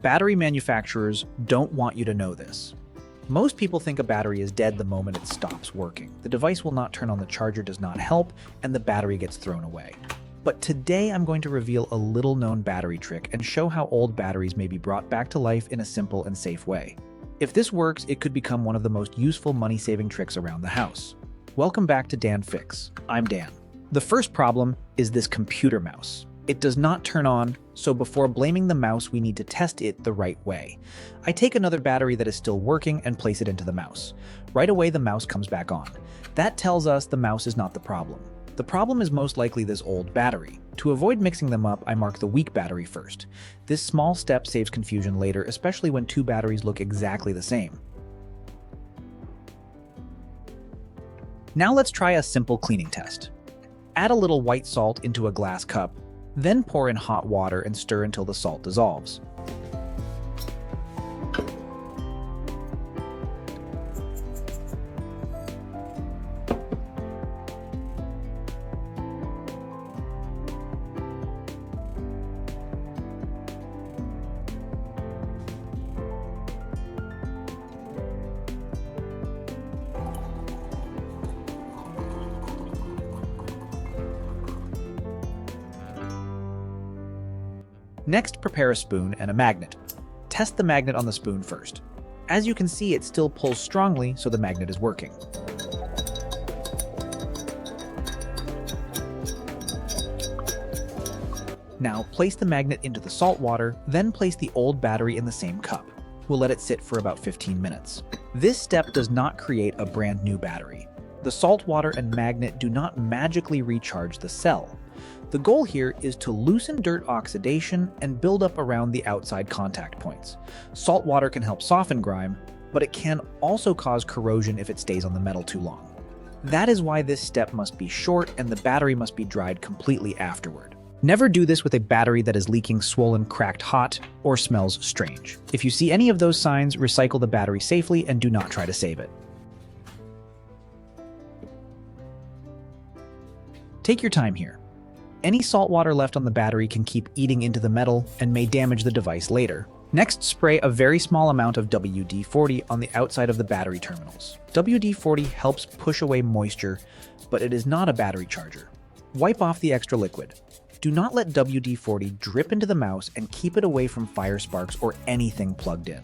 Battery manufacturers don't want you to know this. Most people think a battery is dead the moment it stops working. The device will not turn on, the charger does not help, and the battery gets thrown away. But today I'm going to reveal a little-known battery trick and show how old batteries may be brought back to life in a simple and safe way. If this works, it could become one of the most useful money-saving tricks around the house. Welcome back to Dan Fix. I'm Dan. The first problem is this computer mouse. It does not turn on, so before blaming the mouse, we need to test it the right way. I take another battery that is still working and place it into the mouse. Right away, the mouse comes back on. That tells us the mouse is not the problem. The problem is most likely this old battery. To avoid mixing them up, I mark the weak battery first. This small step saves confusion later, especially when two batteries look exactly the same. Now let's try a simple cleaning test. Add a little white salt into a glass cup, then pour in hot water and stir until the salt dissolves. Next, prepare a spoon and a magnet. Test the magnet on the spoon first. As you can see, it still pulls strongly, so the magnet is working. Now, place the magnet into the salt water, then place the old battery in the same cup. We'll let it sit for about 15 minutes. This step does not create a brand new battery. The salt water and magnet do not magically recharge the cell. The goal here is to loosen dirt oxidation and build up around the outside contact points. Salt water can help soften grime, but it can also cause corrosion if it stays on the metal too long. That is why this step must be short and the battery must be dried completely afterward. Never do this with a battery that is leaking, swollen, cracked, hot, or smells strange. If you see any of those signs, recycle the battery safely and do not try to save it. Take your time here. Any salt water left on the battery can keep eating into the metal and may damage the device later. Next, spray a very small amount of WD-40 on the outside of the battery terminals. WD-40 helps push away moisture, but it is not a battery charger. Wipe off the extra liquid. Do not let WD-40 drip into the mouse and keep it away from fire sparks or anything plugged in.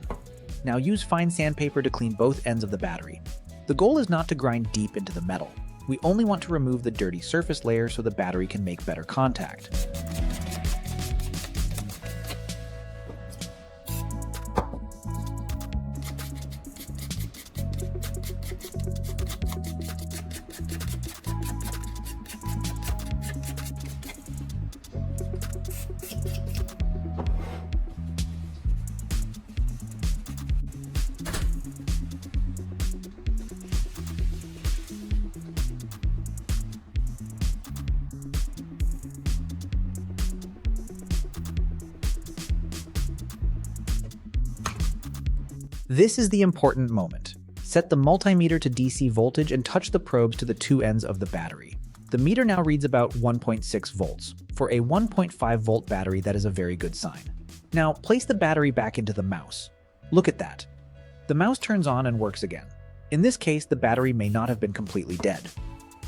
Now use fine sandpaper to clean both ends of the battery. The goal is not to grind deep into the metal. We only want to remove the dirty surface layer so the battery can make better contact. This is the important moment. Set the multimeter to DC voltage and touch the probes to the two ends of the battery. The meter now reads about 1.6 volts. For a 1.5 volt battery, that is a very good sign. Now, place the battery back into the mouse. Look at that. The mouse turns on and works again. In this case, the battery may not have been completely dead.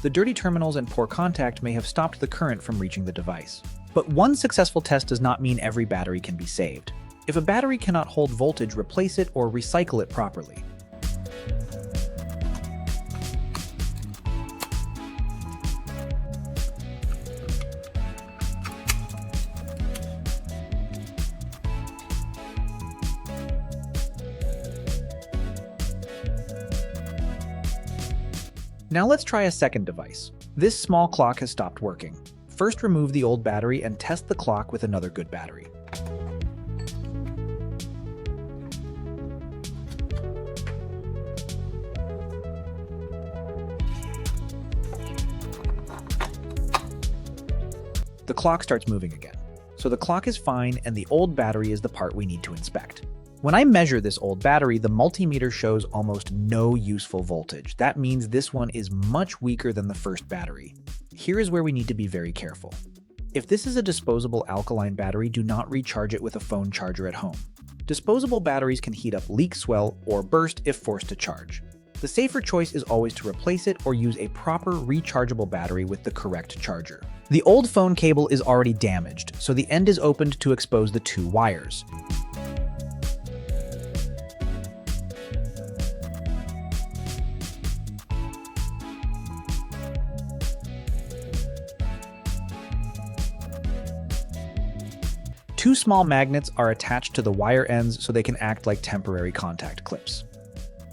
The dirty terminals and poor contact may have stopped the current from reaching the device. But one successful test does not mean every battery can be saved. If a battery cannot hold voltage, replace it or recycle it properly. Now let's try a second device. This small clock has stopped working. First, remove the old battery and test the clock with another good battery. The clock starts moving again. So the clock is fine and the old battery is the part we need to inspect. When I measure this old battery, the multimeter shows almost no useful voltage. That means this one is much weaker than the first battery. Here is where we need to be very careful. If this is a disposable alkaline battery, do not recharge it with a phone charger at home. Disposable batteries can heat up, leak, swell, or burst if forced to charge. The safer choice is always to replace it or use a proper rechargeable battery with the correct charger. The old phone cable is already damaged, so the end is opened to expose the two wires. Two small magnets are attached to the wire ends so they can act like temporary contact clips.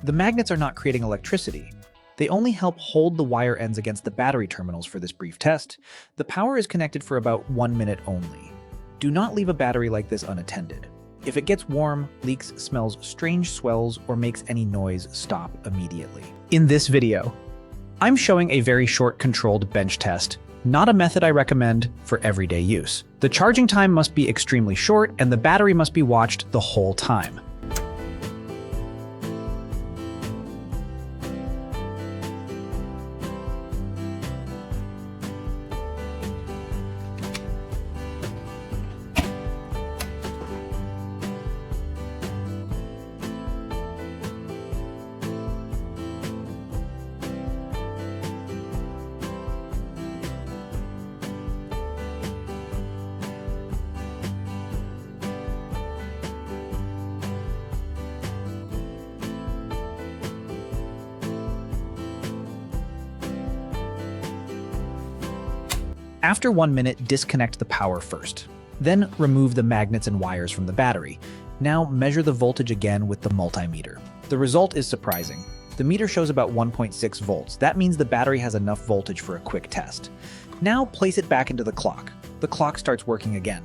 The magnets are not creating electricity. They only help hold the wire ends against the battery terminals for this brief test. The power is connected for about 1 minute only. Do not leave a battery like this unattended. If it gets warm, leaks, smells strange, swells, or makes any noise, stop immediately. In this video, I'm showing a very short controlled bench test, not a method I recommend for everyday use. The charging time must be extremely short and the battery must be watched the whole time. After 1 minute, disconnect the power first. Then remove the magnets and wires from the battery. Now measure the voltage again with the multimeter. The result is surprising. The meter shows about 1.6 volts. That means the battery has enough voltage for a quick test. Now place it back into the clock. The clock starts working again.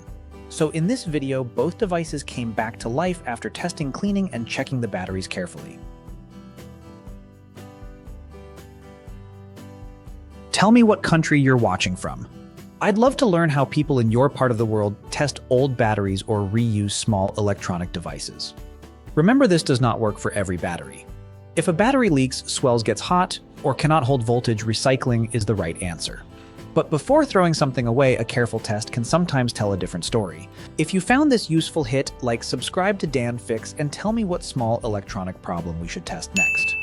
So in this video, both devices came back to life after testing, cleaning, and checking the batteries carefully. Tell me what country you're watching from. I'd love to learn how people in your part of the world test old batteries or reuse small electronic devices. Remember, this does not work for every battery. If a battery leaks, swells, gets hot, or cannot hold voltage, recycling is the right answer. But before throwing something away, a careful test can sometimes tell a different story. If you found this useful, hit like, subscribe to Dan Fix, and tell me what small electronic problem we should test next.